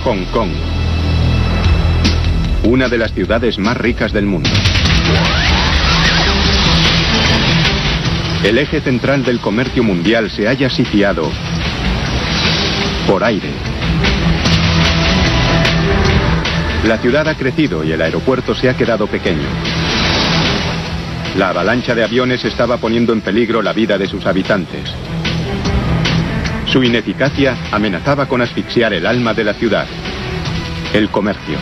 Hong Kong, una de las ciudades más ricas del mundo. El eje central del comercio mundial se halla sitiado por aire. La ciudad ha crecido y el aeropuerto se ha quedado pequeño. La avalancha de aviones estaba poniendo en peligro la vida de sus habitantes. Su ineficacia amenazaba con asfixiar el alma de la ciudad, el comercio.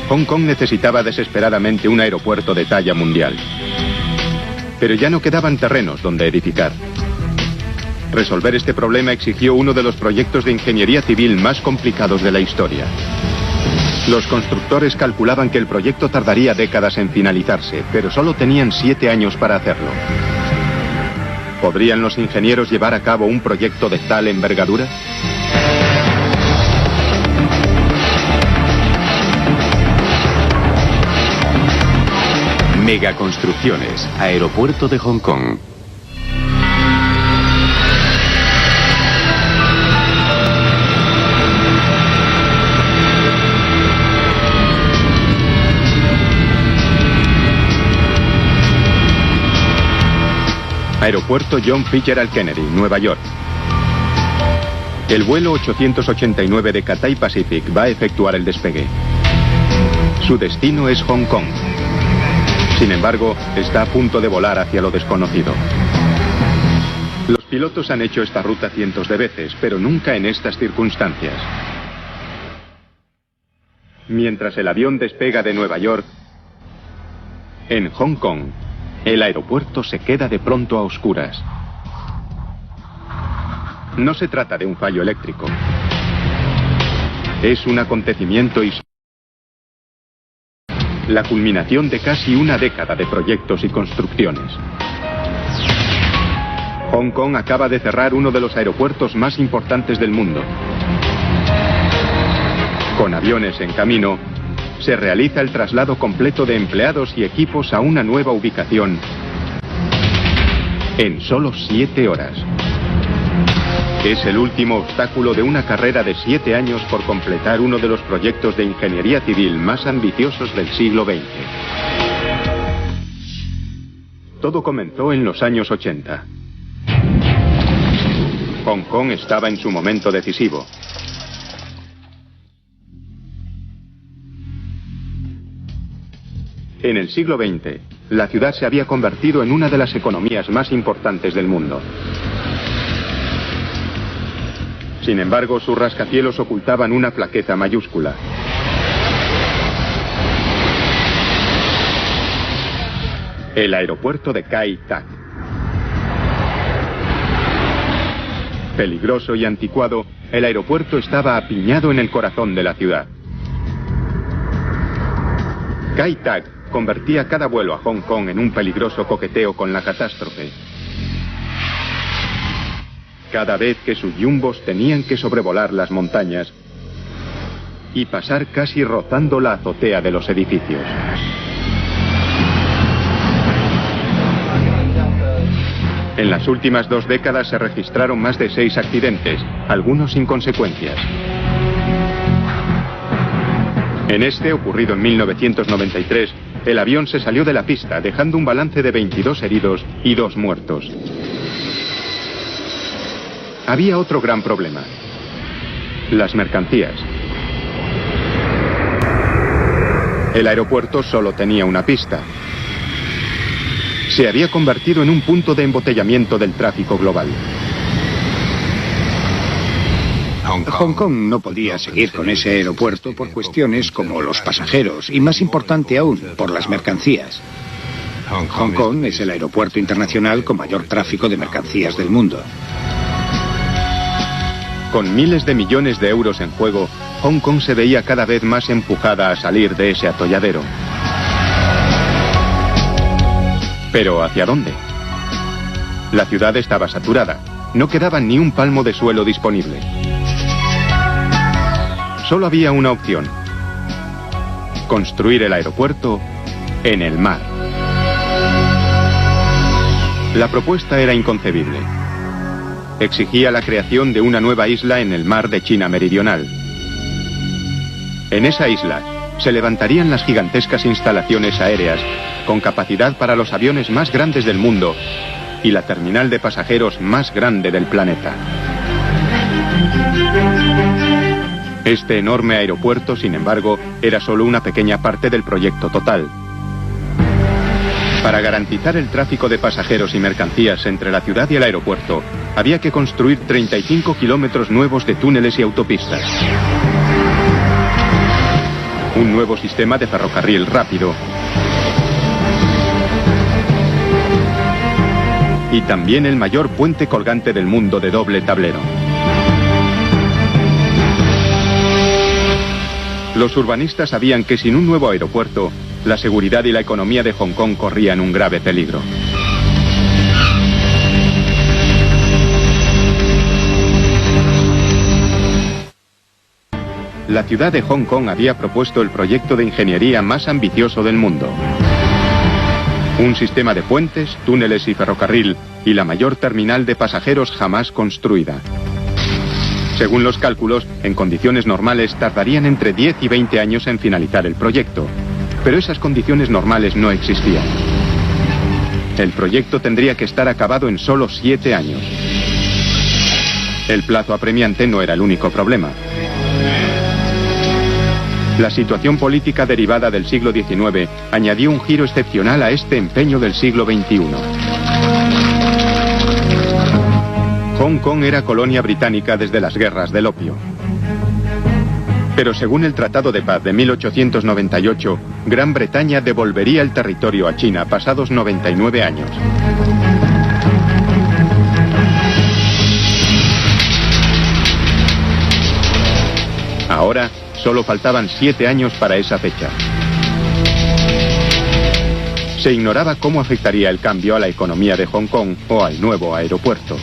Hong Kong necesitaba desesperadamente un aeropuerto de talla mundial. Pero ya no quedaban terrenos donde edificar. Resolver este problema exigió uno de los proyectos de ingeniería civil más complicados de la historia. Los constructores calculaban que el proyecto tardaría décadas en finalizarse, pero solo tenían 7 años para hacerlo. ¿Podrían los ingenieros llevar a cabo un proyecto de tal envergadura? Megaconstrucciones, Aeropuerto de Hong Kong. Aeropuerto John Fitzgerald Kennedy, Nueva York. El vuelo 889 de Cathay Pacific va a efectuar el despegue. Su destino es Hong Kong. Sin embargo, está a punto de volar hacia lo desconocido. Los pilotos han hecho esta ruta cientos de veces, pero nunca en estas circunstancias. Mientras el avión despega de Nueva York, en Hong Kong, el aeropuerto se queda de pronto a oscuras. No se trata de un fallo eléctrico. Es un acontecimiento histórico. La culminación de casi una década de proyectos y construcciones. Hong Kong acaba de cerrar uno de los aeropuertos más importantes del mundo. Con aviones en camino, se realiza el traslado completo de empleados y equipos a una nueva ubicación en solo 7 horas. Es el último obstáculo de una carrera de 7 años por completar uno de los proyectos de ingeniería civil más ambiciosos del siglo XX. Todo comenzó en los años 80. Hong Kong estaba en su momento decisivo. En el siglo XX, la ciudad se había convertido en una de las economías más importantes del mundo. Sin embargo, sus rascacielos ocultaban una flaqueza mayúscula. El aeropuerto de Kai Tak. Peligroso y anticuado, el aeropuerto estaba apiñado en el corazón de la ciudad. Kai Tak convertía cada vuelo a Hong Kong en un peligroso coqueteo con la catástrofe. Cada vez que sus jumbos tenían que sobrevolar las montañas y pasar casi rozando la azotea de los edificios. En las últimas 2 décadas se registraron más de 6 accidentes, algunos sin consecuencias. En este, ocurrido en 1993, el avión se salió de la pista, dejando un balance de 22 heridos y 2 muertos. Había otro gran problema: las mercancías. El aeropuerto solo tenía una pista. Se había convertido en un punto de embotellamiento del tráfico global. Hong Kong no podía seguir con ese aeropuerto por cuestiones como los pasajeros y, más importante aún, por las mercancías. Hong Kong es el aeropuerto internacional con mayor tráfico de mercancías del mundo. Con miles de millones de euros en juego, Hong Kong se veía cada vez más empujada a salir de ese atolladero. ¿Pero hacia dónde? La ciudad estaba saturada. No quedaba ni un palmo de suelo disponible. Solo había una opción: construir el aeropuerto en el mar. La propuesta era inconcebible. exigía la creación de una nueva isla en el mar de China Meridional. En esa isla se levantarían las gigantescas instalaciones aéreas con capacidad para los aviones más grandes del mundo y la terminal de pasajeros más grande del planeta. Este enorme aeropuerto, sin embargo, era solo una pequeña parte del proyecto total. Para garantizar el tráfico de pasajeros y mercancías entre la ciudad y el aeropuerto, había que construir 35 kilómetros nuevos de túneles y autopistas. Un nuevo sistema de ferrocarril rápido. Y también el mayor puente colgante del mundo de doble tablero. Los urbanistas sabían que sin un nuevo aeropuerto, la seguridad y la economía de Hong Kong corrían un grave peligro. La ciudad de Hong Kong había propuesto el proyecto de ingeniería más ambicioso del mundo. Un sistema de puentes, túneles y ferrocarril y la mayor terminal de pasajeros jamás construida. Según los cálculos, en condiciones normales tardarían entre 10 y 20 años en finalizar el proyecto. Pero esas condiciones normales no existían. El proyecto tendría que estar acabado en solo 7 años. El plazo apremiante no era el único problema. La situación política derivada del siglo XIX añadió un giro excepcional a este empeño del siglo XXI. Hong Kong era colonia británica desde las guerras del opio. Pero según el Tratado de Paz de 1898, Gran Bretaña devolvería el territorio a China pasados 99 años. Ahora solo faltaban 7 años para esa fecha. Se ignoraba cómo afectaría el cambio a la economía de Hong Kong o al nuevo aeropuerto.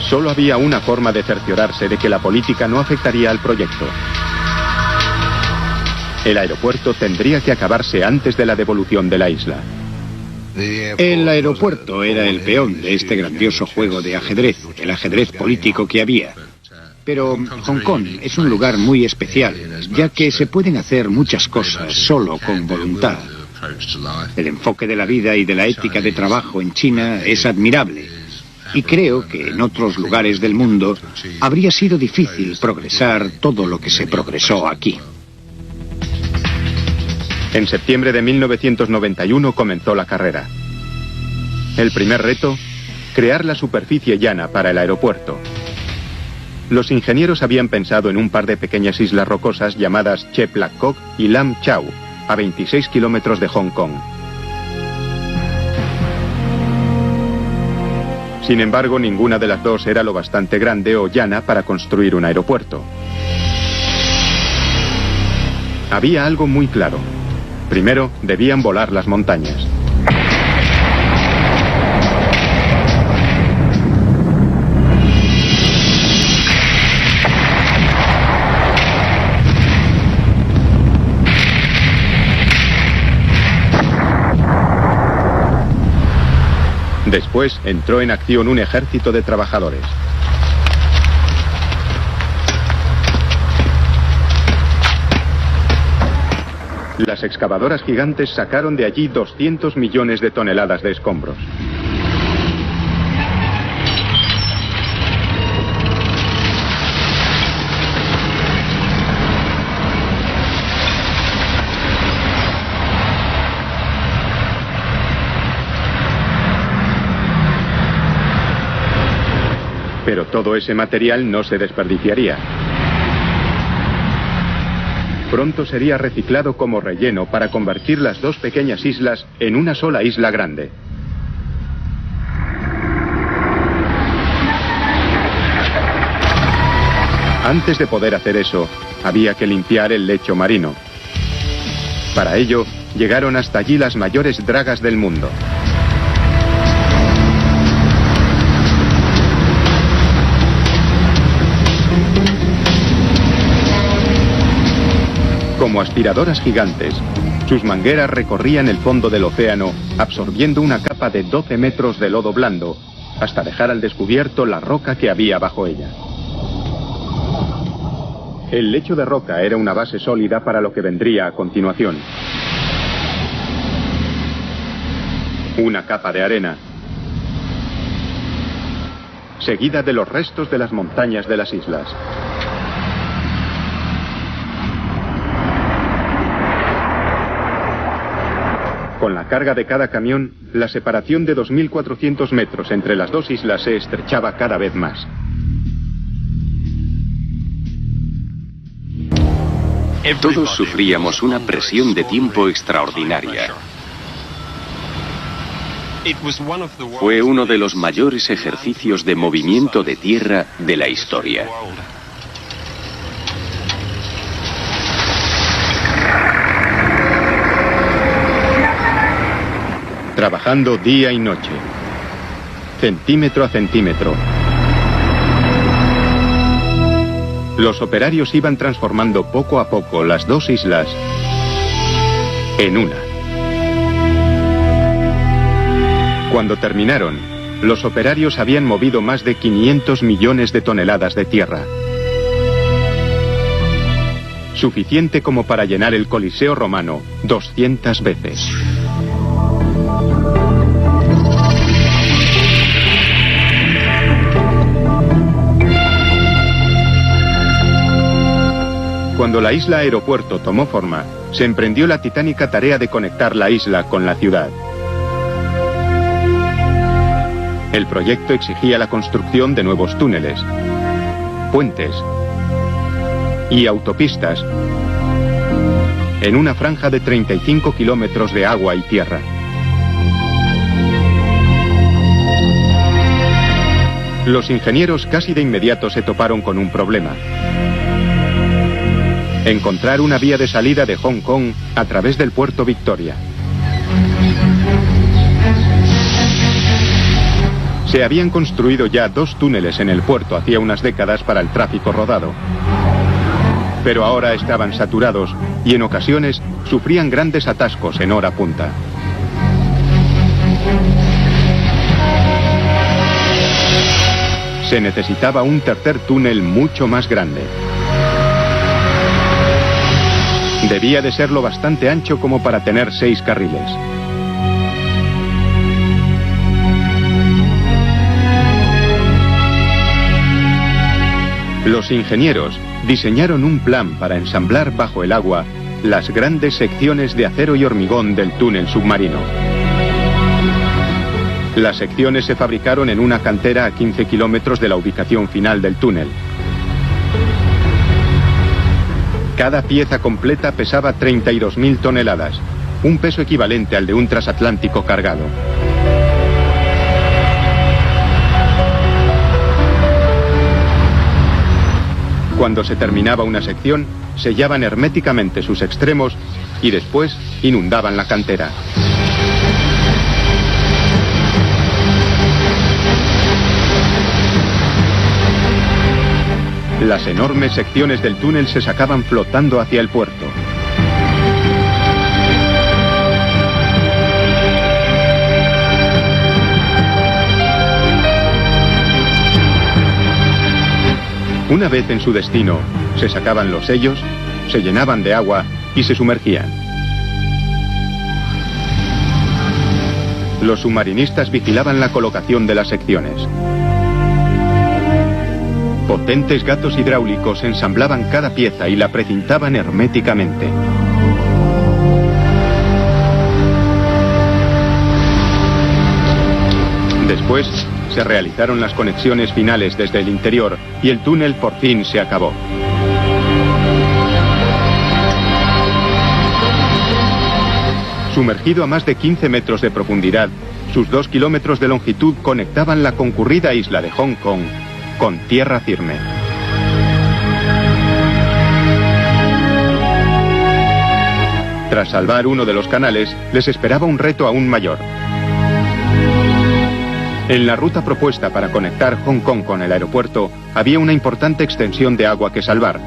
Solo había una forma de cerciorarse de que la política no afectaría al proyecto. El aeropuerto tendría que acabarse antes de la devolución de la isla. El aeropuerto era el peón de este grandioso juego de ajedrez, el ajedrez político que había. Pero Hong Kong es un lugar muy especial, ya que se pueden hacer muchas cosas solo con voluntad. El enfoque de la vida y de la ética de trabajo en China es admirable. Y creo que en otros lugares del mundo habría sido difícil progresar todo lo que se progresó aquí. En septiembre de 1991 comenzó la carrera. El primer reto, crear la superficie llana para el aeropuerto. Los ingenieros habían pensado en un par de pequeñas islas rocosas llamadas Chep Lak Kok y Lam Chau, a 26 kilómetros de Hong Kong. Sin embargo, ninguna de las dos era lo bastante grande o llana para construir un aeropuerto. Había algo muy claro. Primero, debían volar las montañas. Después entró en acción un ejército de trabajadores. Las excavadoras gigantes sacaron de allí 200 millones de toneladas de escombros. Pero todo ese material no se desperdiciaría. Pronto sería reciclado como relleno para convertir las dos pequeñas islas en una sola isla grande. Antes de poder hacer eso, había que limpiar el lecho marino. Para ello, llegaron hasta allí las mayores dragas del mundo. Como aspiradoras gigantes, sus mangueras recorrían el fondo del océano, absorbiendo una capa de 12 metros de lodo blando, hasta dejar al descubierto la roca que había bajo ella. El lecho de roca era una base sólida para lo que vendría a continuación. Una capa de arena, seguida de los restos de las montañas de las islas. Con la carga de cada camión, la separación de 2.400 metros entre las dos islas se estrechaba cada vez más. Todos sufríamos una presión de tiempo extraordinaria. Fue uno de los mayores ejercicios de movimiento de tierra de la historia. Trabajando día y noche, centímetro a centímetro, los operarios iban transformando poco a poco las dos islas en una. Cuando terminaron, los operarios habían movido más de 500 millones de toneladas de tierra. Suficiente como para llenar el Coliseo romano 200 veces. Cuando la isla aeropuerto tomó forma, se emprendió la titánica tarea de conectar la isla con la ciudad. El proyecto exigía la construcción de nuevos túneles, puentes y autopistas en una franja de 35 kilómetros de agua y tierra. Los ingenieros casi de inmediato se toparon con un problema: encontrar una vía de salida de Hong Kong a través del puerto Victoria. Se habían construido ya 2 túneles en el puerto hacía unas décadas para el tráfico rodado. Pero ahora estaban saturados y en ocasiones sufrían grandes atascos en hora punta. Se necesitaba un tercer túnel mucho más grande. Debía de ser lo bastante ancho como para tener 6 carriles. Los ingenieros diseñaron un plan para ensamblar bajo el agua las grandes secciones de acero y hormigón del túnel submarino. Las secciones se fabricaron en una cantera a 15 kilómetros de la ubicación final del túnel. Cada pieza completa pesaba 32.000 toneladas, un peso equivalente al de un transatlántico cargado. Cuando se terminaba una sección, sellaban herméticamente sus extremos y después inundaban la cantera. Las enormes secciones del túnel se sacaban flotando hacia el puerto. Una vez en su destino, se sacaban los sellos, se llenaban de agua y se sumergían. Los submarinistas vigilaban la colocación de las secciones. Potentes gatos hidráulicos ensamblaban cada pieza y la precintaban herméticamente. Después, se realizaron las conexiones finales desde el interior y el túnel por fin se acabó. Sumergido a más de 15 metros de profundidad, sus 2 kilómetros de longitud conectaban la concurrida isla de Hong Kong con tierra firme. Tras salvar uno de los canales, les esperaba un reto aún mayor. En la ruta propuesta para conectar Hong Kong con el aeropuerto, había una importante extensión de agua que salvar.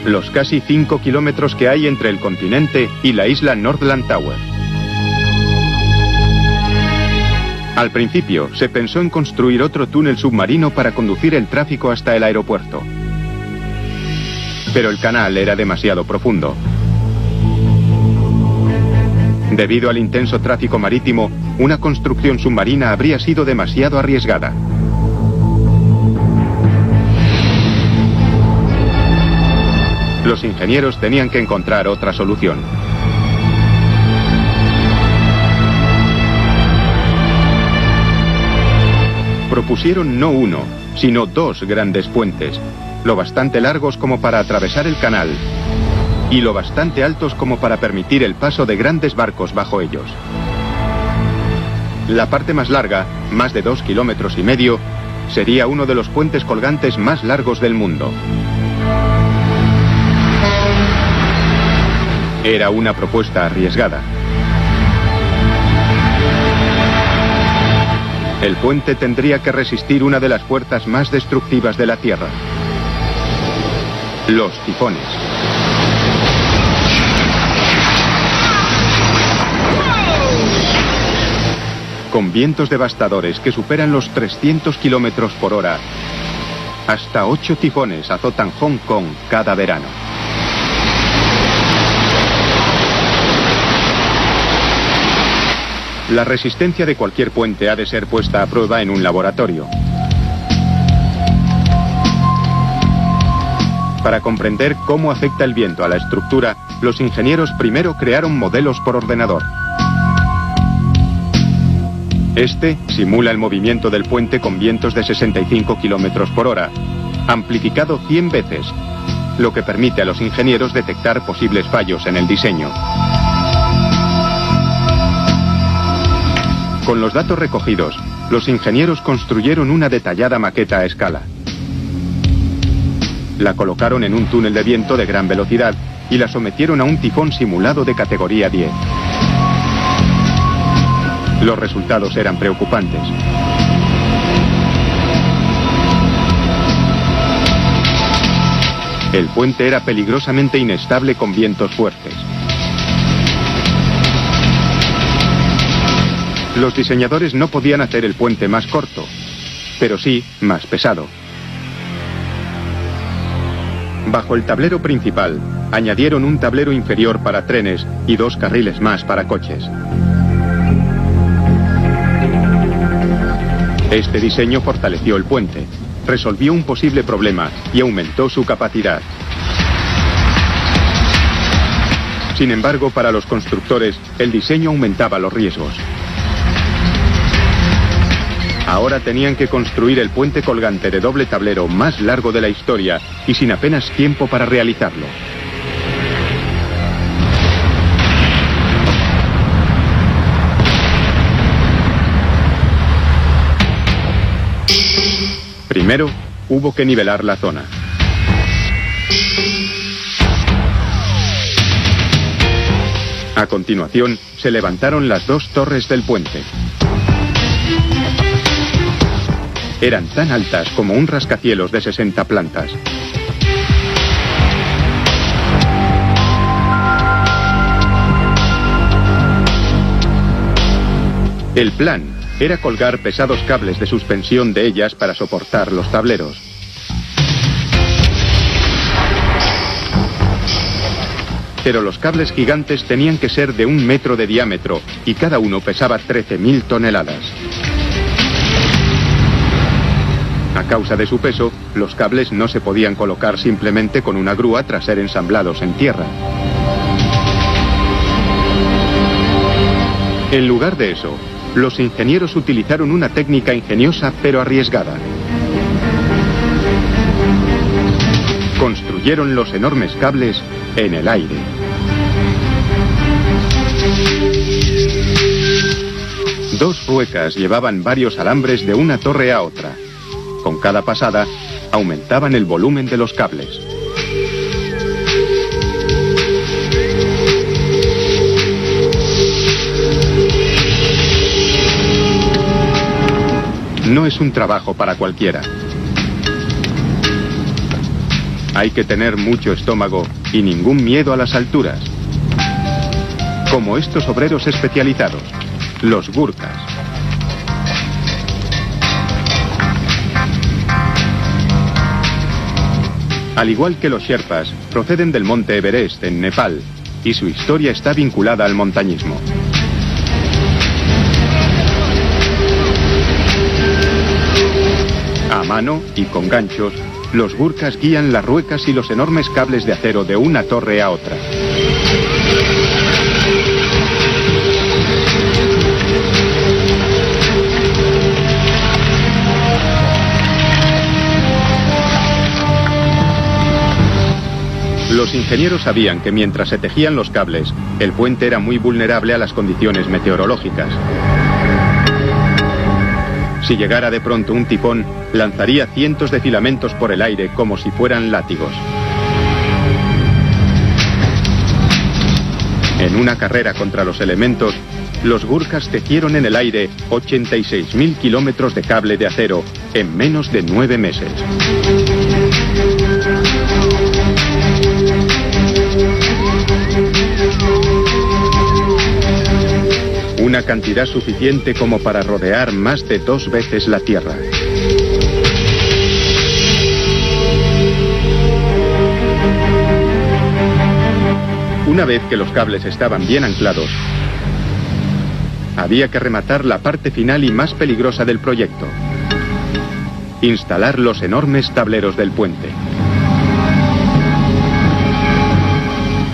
los casi 5 kilómetros que hay entre el continente y la isla Nordland Tower. Al principio, se pensó en construir otro túnel submarino para conducir el tráfico hasta el aeropuerto. Pero el canal era demasiado profundo. Debido al intenso tráfico marítimo, una construcción submarina habría sido demasiado arriesgada. Los ingenieros tenían que encontrar otra solución. Propusieron no uno, sino dos grandes puentes, lo bastante largos como para atravesar el canal y lo bastante altos como para permitir el paso de grandes barcos bajo ellos. La parte más larga, más de 2,5 kilómetros, sería uno de los puentes colgantes más largos del mundo. Era una propuesta arriesgada. El puente tendría que resistir una de las fuerzas más destructivas de la Tierra: los tifones. Con vientos devastadores que superan los 300 kilómetros por hora, hasta 8 tifones azotan Hong Kong cada verano. La resistencia de cualquier puente ha de ser puesta a prueba en un laboratorio. Para comprender cómo afecta el viento a la estructura, los ingenieros primero crearon modelos por ordenador. Este simula el movimiento del puente con vientos de 65 kilómetros por hora, amplificado 100 veces, lo que permite a los ingenieros detectar posibles fallos en el diseño. Con los datos recogidos, los ingenieros construyeron una detallada maqueta a escala. La colocaron en un túnel de viento de gran velocidad y la sometieron a un tifón simulado de categoría 10. Los resultados eran preocupantes. El puente era peligrosamente inestable con vientos fuertes. Los diseñadores no podían hacer el puente más corto, pero sí más pesado. Bajo el tablero principal, añadieron un tablero inferior para trenes y 2 carriles más para coches. Este diseño fortaleció el puente, resolvió un posible problema y aumentó su capacidad. Sin embargo, para los constructores, el diseño aumentaba los riesgos. Ahora tenían que construir el puente colgante de doble tablero más largo de la historia y sin apenas tiempo para realizarlo. Primero, hubo que nivelar la zona. A continuación, se levantaron las 2 torres del puente. Eran tan altas como un rascacielos de 60 plantas. El plan era colgar pesados cables de suspensión de ellas para soportar los tableros. Pero los cables gigantes tenían que ser de 1 metro de diámetro y cada uno pesaba 13.000 toneladas. A causa de su peso, los cables no se podían colocar simplemente con una grúa tras ser ensamblados en tierra. En lugar de eso, los ingenieros utilizaron una técnica ingeniosa pero arriesgada. Construyeron los enormes cables en el aire. Dos ruecas llevaban varios alambres de una torre a otra. Con cada pasada, aumentaban el volumen de los cables. No es un trabajo para cualquiera. Hay que tener mucho estómago y ningún miedo a las alturas. Como estos obreros especializados, los Gurkhas. Al igual que los Sherpas, proceden del monte Everest, en Nepal, y su historia está vinculada al montañismo. A mano y con ganchos, los Gurkhas guían las ruecas y los enormes cables de acero de una torre a otra. Los ingenieros sabían que mientras se tejían los cables, el puente era muy vulnerable a las condiciones meteorológicas. Si llegara de pronto un tifón, lanzaría cientos de filamentos por el aire como si fueran látigos. En una carrera contra los elementos, los Gurkhas tejieron en el aire 86.000 kilómetros de cable de acero en menos de 9 meses. Una cantidad suficiente como para rodear más de 2 veces la Tierra. Una vez que los cables estaban bien anclados, había que rematar la parte final y más peligrosa del proyecto: instalar los enormes tableros del puente.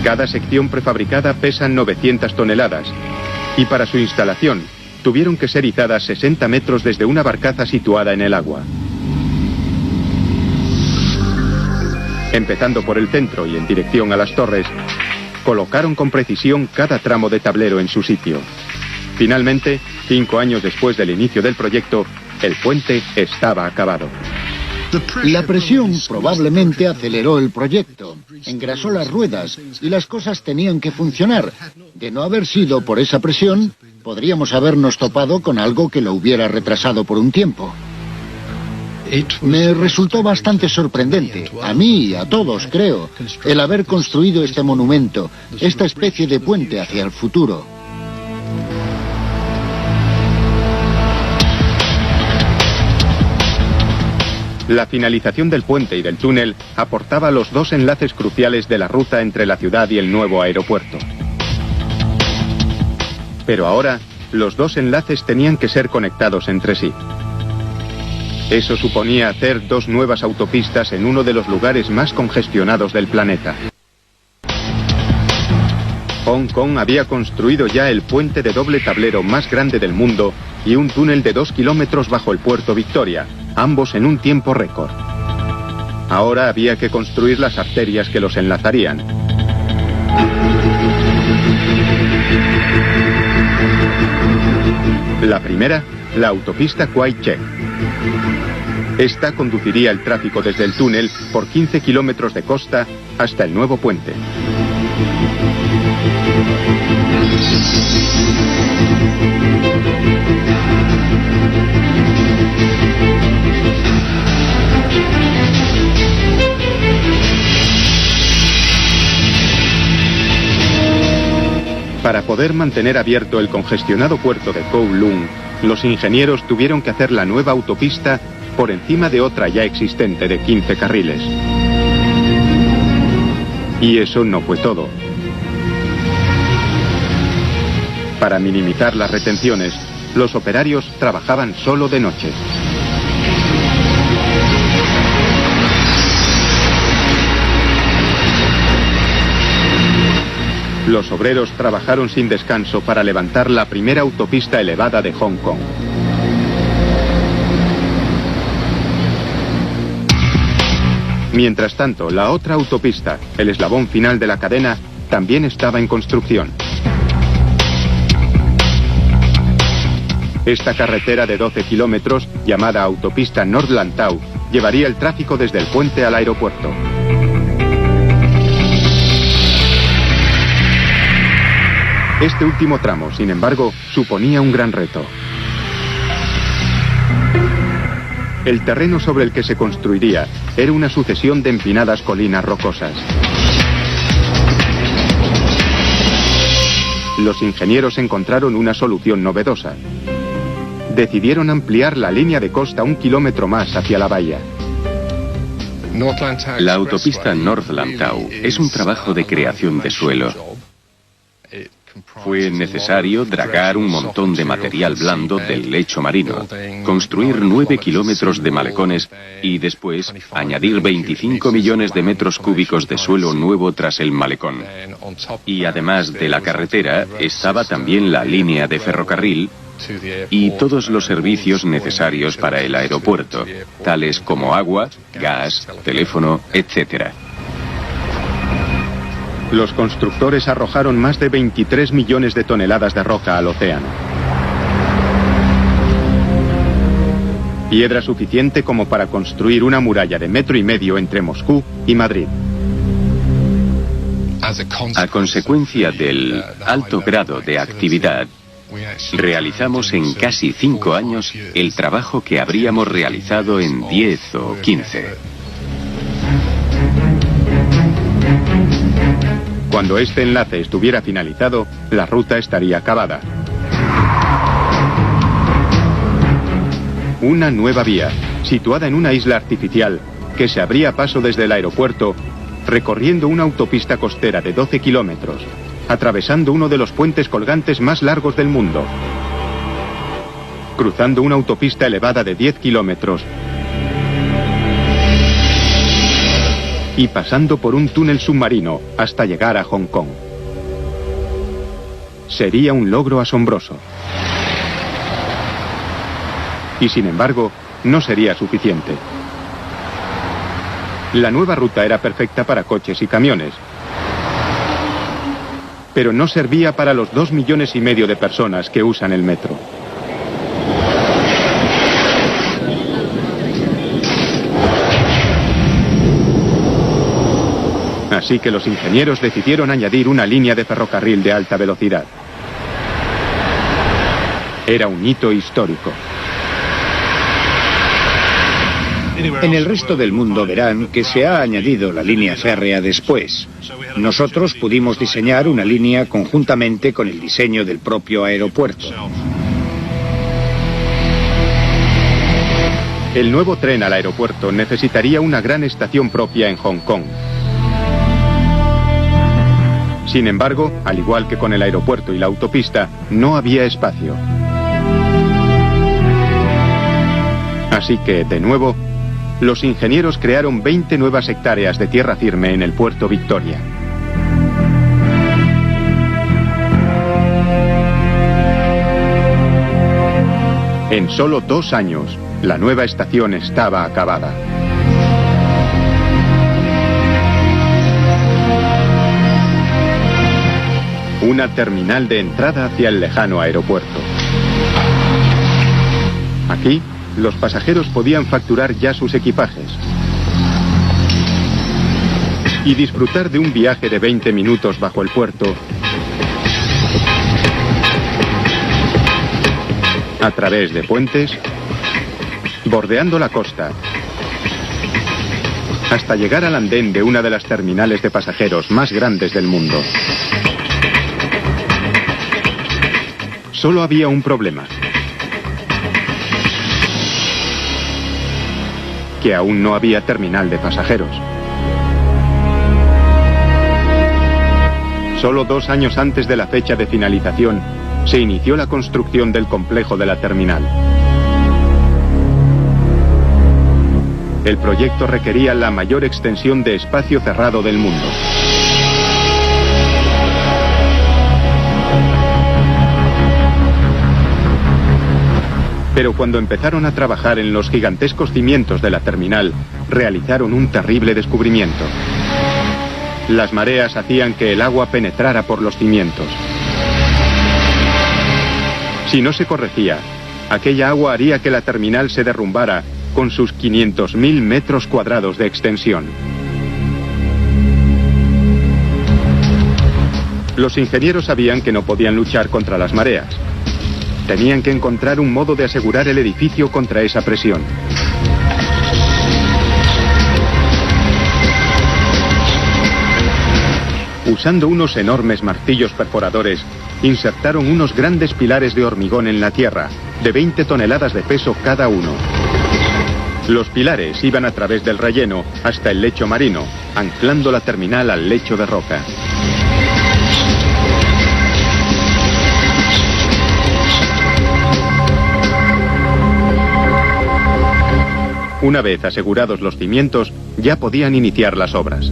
Cada sección prefabricada pesa 900 toneladas. Y para su instalación, tuvieron que ser izadas 60 metros desde una barcaza situada en el agua. Empezando por el centro y en dirección a las torres, colocaron con precisión cada tramo de tablero en su sitio. Finalmente, 5 años después del inicio del proyecto, el puente estaba acabado. La presión probablemente aceleró el proyecto, engrasó las ruedas y las cosas tenían que funcionar. De no haber sido por esa presión, podríamos habernos topado con algo que lo hubiera retrasado por un tiempo. Me resultó bastante sorprendente, a mí y a todos creo, el haber construido este monumento, esta especie de puente hacia el futuro. La finalización del puente y del túnel aportaba los 2 enlaces cruciales de la ruta entre la ciudad y el nuevo aeropuerto. Pero ahora, los 2 enlaces tenían que ser conectados entre sí. Eso suponía hacer 2 nuevas autopistas en uno de los lugares más congestionados del planeta. Hong Kong había construido ya el puente de doble tablero más grande del mundo y un túnel de 2 kilómetros bajo el puerto Victoria, ambos en un tiempo récord. Ahora había que construir las arterias que los enlazarían. La primera, la autopista Kwai Chek. Esta conduciría el tráfico desde el túnel por 15 kilómetros de costa hasta el nuevo puente. Para poder mantener abierto el congestionado puerto de Kowloon, los ingenieros tuvieron que hacer la nueva autopista por encima de otra ya existente de 15 carriles. Y eso no fue todo. Para minimizar las retenciones, los operarios trabajaban solo de noche. Los obreros trabajaron sin descanso para levantar la primera autopista elevada de Hong Kong. Mientras tanto, la otra autopista, el eslabón final de la cadena, también estaba en construcción. Esta carretera de 12 kilómetros, llamada autopista North Lantau, llevaría el tráfico desde el puente al aeropuerto. Este último tramo, sin embargo, suponía un gran reto. El terreno sobre el que se construiría era una sucesión de empinadas colinas rocosas. Los ingenieros encontraron una solución novedosa. Decidieron ampliar la línea de costa 1 kilómetro más hacia la bahía. La autopista North Lantau es un trabajo de creación de suelo. Fue necesario dragar un montón de material blando del lecho marino, construir 9 kilómetros de malecones y después añadir 25 millones de metros cúbicos de suelo nuevo tras el malecón. Y además de la carretera, estaba también la línea de ferrocarril y todos los servicios necesarios para el aeropuerto, tales como agua, gas, teléfono, etc. Los constructores arrojaron más de 23 millones de toneladas de roca al océano. Piedra suficiente como para construir una muralla de 1,5 metros entre Moscú y Madrid. A consecuencia del alto grado de actividad, realizamos en casi 5 años el trabajo que habríamos realizado en 10 o 15. Cuando este enlace estuviera finalizado, la ruta estaría acabada. Una nueva vía, situada en una isla artificial, que se abría paso desde el aeropuerto, recorriendo una autopista costera de 12 kilómetros, atravesando uno de los puentes colgantes más largos del mundo, cruzando una autopista elevada de 10 kilómetros y pasando por un túnel submarino hasta llegar a Hong Kong. Sería un logro asombroso. Y sin embargo, no sería suficiente. La nueva ruta era perfecta para coches y camiones, pero no servía para los 2,5 millones de personas que usan el metro. Así que los ingenieros decidieron añadir una línea de ferrocarril de alta velocidad. Era un hito histórico. En el resto del mundo verán que se ha añadido la línea férrea después. Nosotros pudimos diseñar una línea conjuntamente con el diseño del propio aeropuerto. El nuevo tren al aeropuerto necesitaría una gran estación propia en Hong Kong. Sin embargo, al igual que con el aeropuerto y la autopista, no había espacio. Así que, de nuevo, los ingenieros crearon 20 nuevas hectáreas de tierra firme en el puerto Victoria. En solo 2 años, la nueva estación estaba acabada. Una terminal de entrada hacia el lejano aeropuerto. Aquí, los pasajeros podían facturar ya sus equipajes y disfrutar de un viaje de 20 minutos bajo el puerto, a través de puentes, bordeando la costa, hasta llegar al andén de una de las terminales de pasajeros más grandes del mundo. Solo había un problema: que aún no había terminal de pasajeros. Solo 2 años antes de la fecha de finalización, se inició la construcción del complejo de la terminal. El proyecto requería la mayor extensión de espacio cerrado del mundo. Pero cuando empezaron a trabajar en los gigantescos cimientos de la terminal, realizaron un terrible descubrimiento. Las mareas hacían que el agua penetrara por los cimientos. Si no se corregía, aquella agua haría que la terminal se derrumbara con sus 500.000 metros cuadrados de extensión. Los ingenieros sabían que no podían luchar contra las mareas. Tenían que encontrar un modo de asegurar el edificio contra esa presión. Usando unos enormes martillos perforadores, insertaron unos grandes pilares de hormigón en la tierra, de 20 toneladas de peso cada uno. Los pilares iban a través del relleno hasta el lecho marino, anclando la terminal al lecho de roca. Una vez asegurados los cimientos, ya podían iniciar las obras.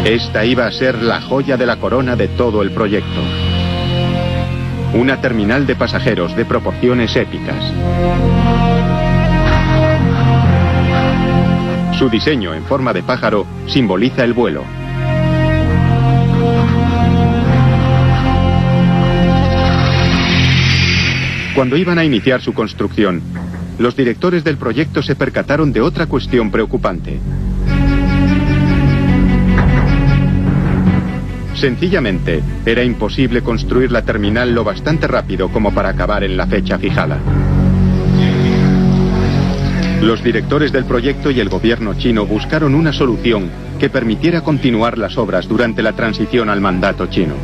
Esta iba a ser la joya de la corona de todo el proyecto. Una terminal de pasajeros de proporciones épicas. Su diseño en forma de pájaro simboliza el vuelo. Cuando iban a iniciar su construcción, los directores del proyecto se percataron de otra cuestión preocupante. Sencillamente, era imposible construir la terminal lo bastante rápido como para acabar en la fecha fijada. Los directores del proyecto y el gobierno chino buscaron una solución que permitiera continuar las obras durante la transición al mandato chino.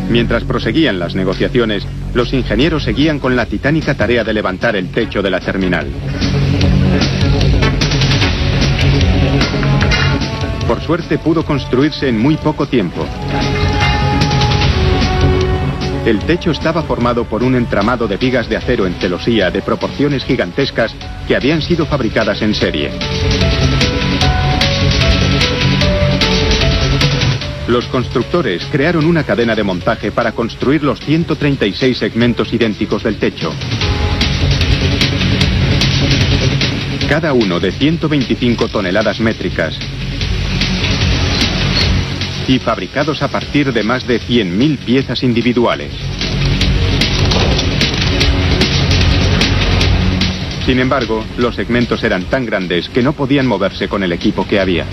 Mientras proseguían las negociaciones, los ingenieros seguían con la titánica tarea de levantar el techo de la terminal. Por suerte pudo construirse en muy poco tiempo. El techo estaba formado por un entramado de vigas de acero en celosía de proporciones gigantescas que habían sido fabricadas en serie. Los constructores crearon una cadena de montaje para construir los 136 segmentos idénticos del techo. Cada uno de 125 toneladas métricas y fabricados a partir de más de 100.000 piezas individuales. Sin embargo, los segmentos eran tan grandes que no podían moverse con el equipo que había.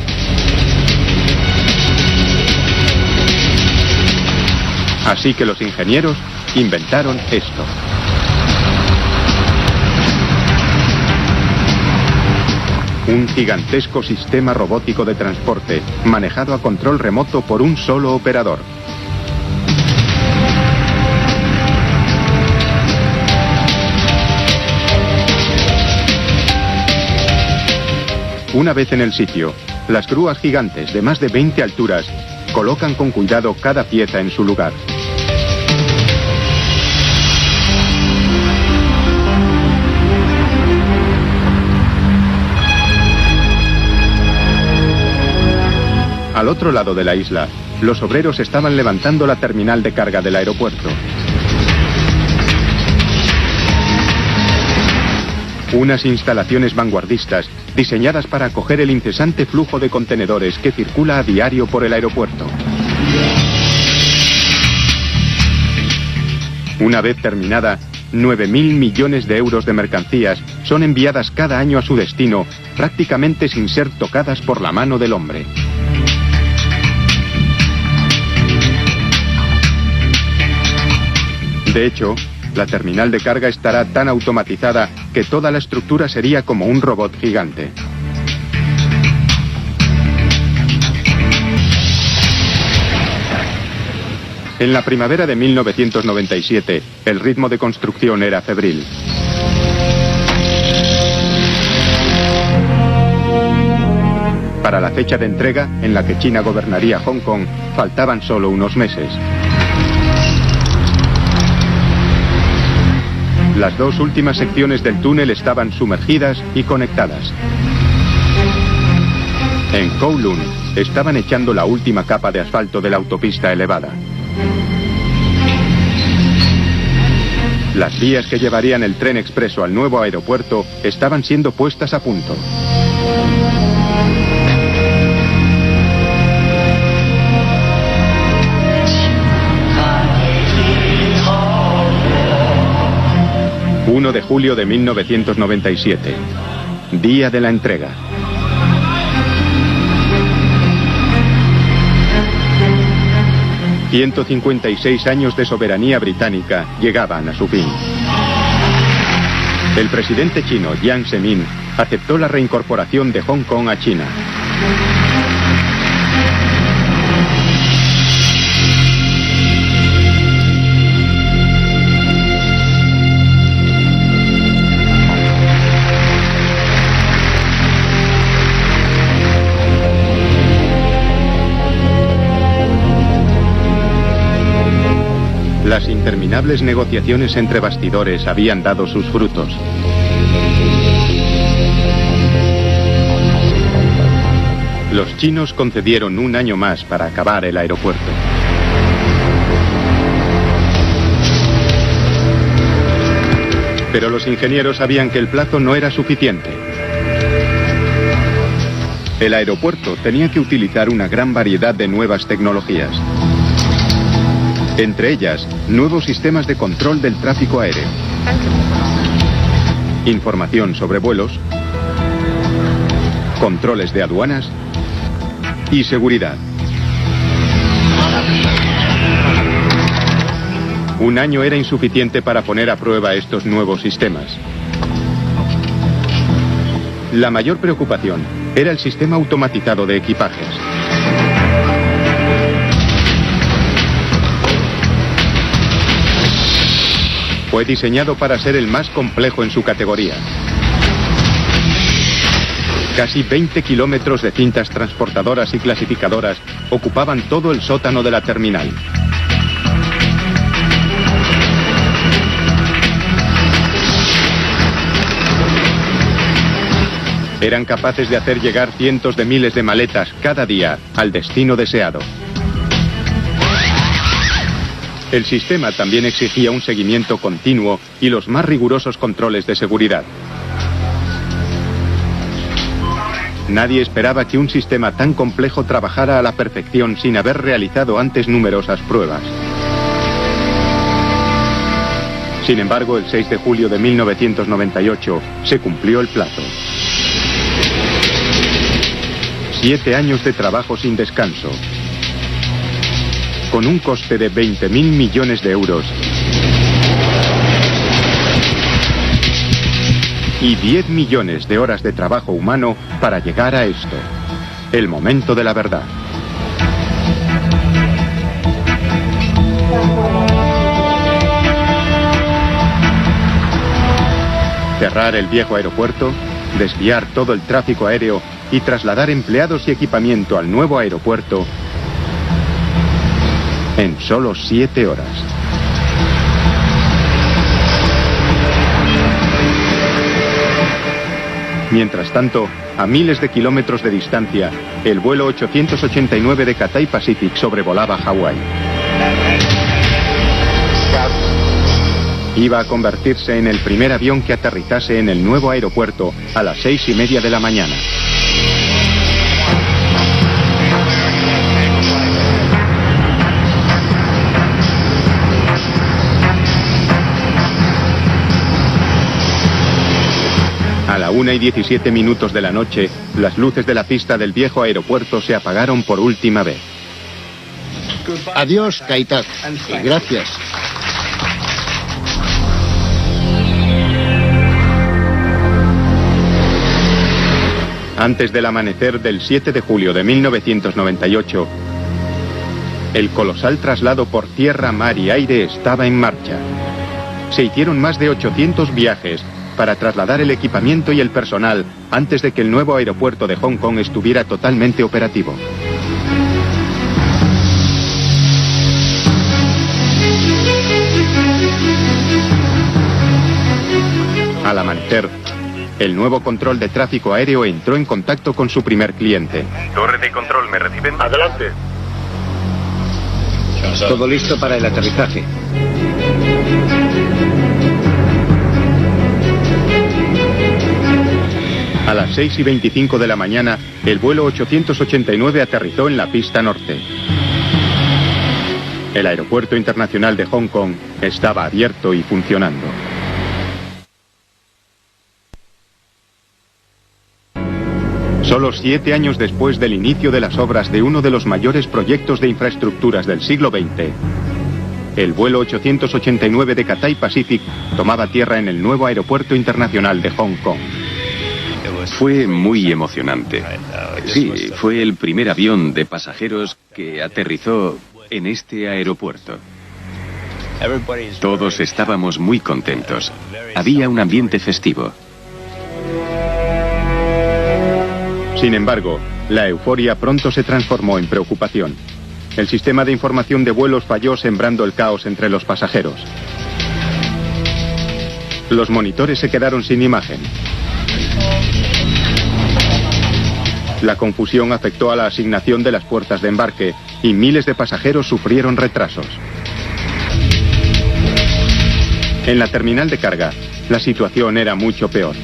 Así que los ingenieros inventaron esto. Un gigantesco sistema robótico de transporte, manejado a control remoto por un solo operador. Una vez en el sitio, las grúas gigantes de más de 20 alturas colocan con cuidado cada pieza en su lugar. Al otro lado de la isla, los obreros estaban levantando la terminal de carga del aeropuerto. Unas instalaciones vanguardistas diseñadas para acoger el incesante flujo de contenedores que circula a diario por el aeropuerto. Una vez terminada, 9.000 millones de euros de mercancías son enviadas cada año a su destino, prácticamente sin ser tocadas por la mano del hombre. De hecho, la terminal de carga estará tan automatizada que toda la estructura sería como un robot gigante. En la primavera de 1997, el ritmo de construcción era febril. Para la fecha de entrega, en la que China gobernaría Hong Kong, faltaban solo unos meses. Las dos últimas secciones del túnel estaban sumergidas y conectadas. En Kowloon estaban echando la última capa de asfalto de la autopista elevada. Las vías que llevarían el tren expreso al nuevo aeropuerto estaban siendo puestas a punto. ...1 de julio de 1997... día de la entrega. ...156 años de soberanía británica llegaban a su fin. El presidente chino Jiang Zemin aceptó la reincorporación de Hong Kong a China. Las interminables negociaciones entre bastidores habían dado sus frutos. Los chinos concedieron un año más para acabar el aeropuerto. Pero los ingenieros sabían que el plazo no era suficiente. El aeropuerto tenía que utilizar una gran variedad de nuevas tecnologías. Entre ellas, nuevos sistemas de control del tráfico aéreo, información sobre vuelos, controles de aduanas y seguridad. Un año era insuficiente para poner a prueba estos nuevos sistemas. La mayor preocupación era el sistema automatizado de equipajes. Fue diseñado para ser el más complejo en su categoría. Casi 20 kilómetros de cintas transportadoras y clasificadoras ocupaban todo el sótano de la terminal. Eran capaces de hacer llegar cientos de miles de maletas cada día al destino deseado. El sistema también exigía un seguimiento continuo y los más rigurosos controles de seguridad. Nadie esperaba que un sistema tan complejo trabajara a la perfección sin haber realizado antes numerosas pruebas. Sin embargo, el 6 de julio de 1998 se cumplió el plazo. 7 años de trabajo sin descanso, con un coste de 20.000 millones de euros y 10 millones de horas de trabajo humano para llegar a esto, el momento de la verdad. Cerrar el viejo aeropuerto, desviar todo el tráfico aéreo y trasladar empleados y equipamiento al nuevo aeropuerto en solo 7 horas. Mientras tanto, a miles de kilómetros de distancia, el vuelo 889 de Cathay Pacific sobrevolaba Hawái. Iba a convertirse en el primer avión que aterrizase en el nuevo aeropuerto a las 6:30 de la mañana. A la 1:17 de la noche, las luces de la pista del viejo aeropuerto se apagaron por última vez. Adiós, Kai-Tak, y gracias. Antes del amanecer del 7 de julio de 1998, el colosal traslado por tierra, mar y aire estaba en marcha. Se hicieron más de 800 viajes para trasladar el equipamiento y el personal antes de que el nuevo aeropuerto de Hong Kong estuviera totalmente operativo. Al amanecer, el nuevo control de tráfico aéreo entró en contacto con su primer cliente. Torre de control, ¿me reciben? Adelante. Todo listo para el aterrizaje. A las 6:25 de la mañana, el vuelo 889 aterrizó en la pista norte. El aeropuerto internacional de Hong Kong estaba abierto y funcionando. Solo 7 años después del inicio de las obras de uno de los mayores proyectos de infraestructuras del siglo XX, el aeropuerto internacional de Hong Kong estaba abierto y funcionando. Solo 7 años después del inicio de las obras de uno de los mayores proyectos de infraestructuras del siglo XX, el aeropuerto internacional de Hong Kong estaba abierto y funcionando. el vuelo 889 de Cathay Pacific tomaba tierra en el nuevo aeropuerto internacional de Hong Kong. Fue muy emocionante. Sí, fue el primer avión de pasajeros que aterrizó en este aeropuerto. Todos estábamos muy contentos. Había un ambiente festivo. Sin embargo, la euforia pronto se transformó en preocupación. El sistema de información de vuelos falló, sembrando el caos entre los pasajeros. Los monitores se quedaron sin imagen. La confusión afectó a la asignación de las puertas de embarque y miles de pasajeros sufrieron retrasos. En la terminal de carga, la situación era mucho peor.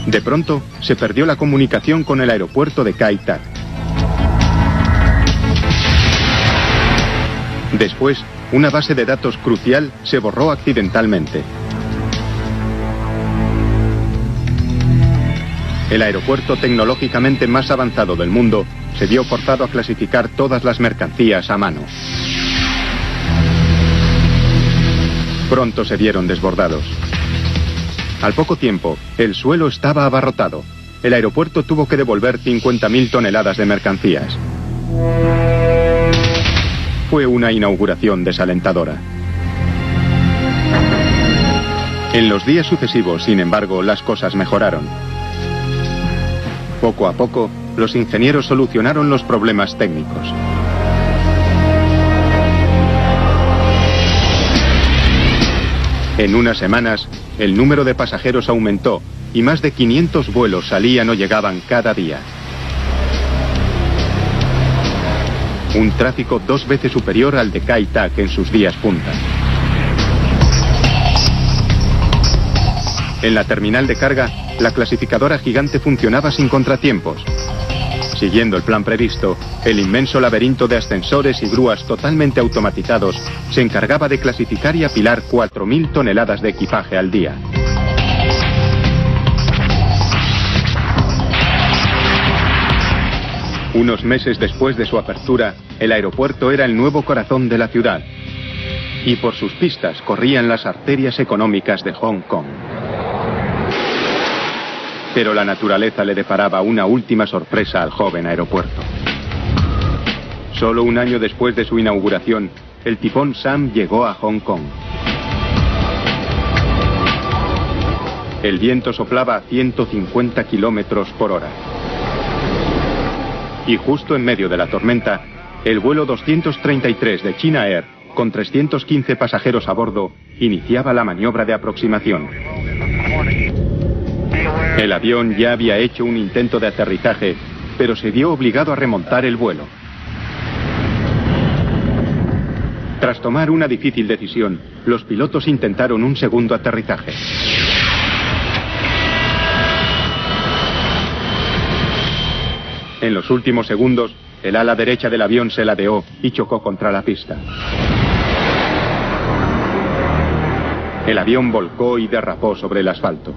De pronto, se perdió la comunicación con el aeropuerto de Kai Tak. Después, una base de datos crucial se borró accidentalmente. El aeropuerto tecnológicamente más avanzado del mundo se vio forzado a clasificar todas las mercancías a mano. Pronto se vieron desbordados. Al poco tiempo, el suelo estaba abarrotado. El aeropuerto tuvo que devolver 50.000 toneladas de mercancías. Fue una inauguración desalentadora. En los días sucesivos, sin embargo, las cosas mejoraron. Poco a poco, los ingenieros solucionaron los problemas técnicos. En unas semanas, el número de pasajeros aumentó y más de 500 vuelos salían o llegaban cada día. Un tráfico 2 veces superior al de Kai Tak en sus días punta. En la terminal de carga, la clasificadora gigante funcionaba sin contratiempos. Siguiendo el plan previsto, el inmenso laberinto de ascensores y grúas totalmente automatizados se encargaba de clasificar y apilar 4.000 toneladas de equipaje al día. Unos meses después de su apertura, el aeropuerto era el nuevo corazón de la ciudad. Y por sus pistas corrían las arterias económicas de Hong Kong. Pero la naturaleza le deparaba una última sorpresa al joven aeropuerto. Solo un año después de su inauguración, el tifón Sam llegó a Hong Kong. El viento soplaba a 150 kilómetros por hora. Y justo en medio de la tormenta, el vuelo 233 de China Air, con 315 pasajeros a bordo, iniciaba la maniobra de aproximación. El avión ya había hecho un intento de aterrizaje, pero se vio obligado a remontar el vuelo. Tras tomar una difícil decisión, los pilotos intentaron un segundo aterrizaje. En los últimos segundos, el ala derecha del avión se ladeó y chocó contra la pista. El avión volcó y derrapó sobre el asfalto.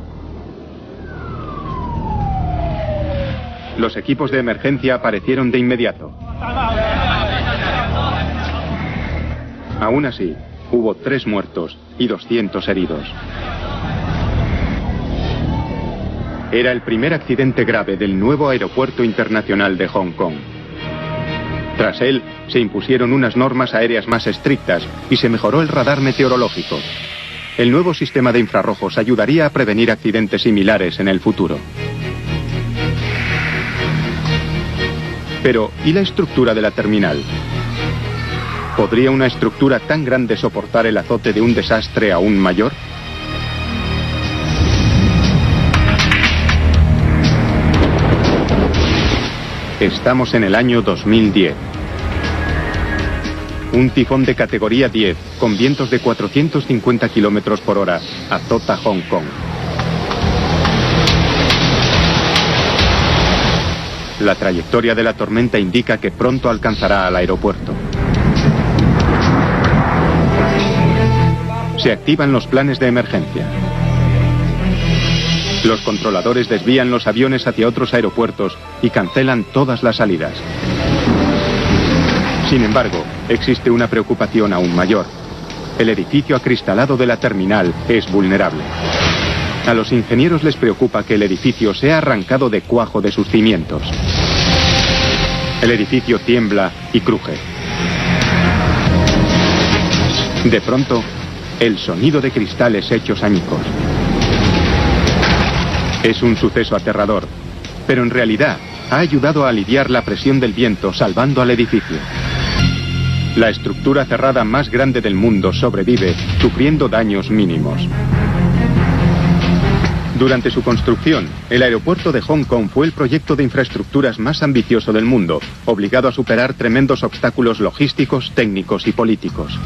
Los equipos de emergencia aparecieron de inmediato. Aún así, hubo 3 muertos y 200 heridos. Era el primer accidente grave del nuevo aeropuerto internacional de Hong Kong. Tras él, se impusieron unas normas aéreas más estrictas y se mejoró el radar meteorológico. El nuevo sistema de infrarrojos ayudaría a prevenir accidentes similares en el futuro. Pero, ¿y la estructura de la terminal? ¿Podría una estructura tan grande soportar el azote de un desastre aún mayor? Estamos en el año 2010. Un tifón de categoría 10, con vientos de 450 kilómetros por hora, azota Hong Kong. La trayectoria de la tormenta indica que pronto alcanzará al aeropuerto. Se activan los planes de emergencia. Los controladores desvían los aviones hacia otros aeropuertos y cancelan todas las salidas. Sin embargo, existe una preocupación aún mayor. El edificio acristalado de la terminal es vulnerable. A los ingenieros les preocupa que el edificio sea arrancado de cuajo de sus cimientos. El edificio tiembla y cruje. De pronto, el sonido de cristales hechos añicos. Es un suceso aterrador, pero en realidad ha ayudado a aliviar la presión del viento, salvando al edificio. La estructura cerrada más grande del mundo sobrevive, sufriendo daños mínimos. Durante su construcción, el aeropuerto de Hong Kong fue el proyecto de infraestructuras más ambicioso del mundo, obligado a superar tremendos obstáculos logísticos, técnicos y políticos.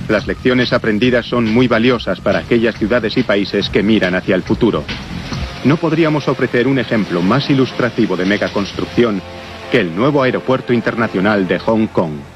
Las lecciones aprendidas son muy valiosas para aquellas ciudades y países que miran hacia el futuro. No podríamos ofrecer un ejemplo más ilustrativo de megaconstrucción que el nuevo aeropuerto internacional de Hong Kong.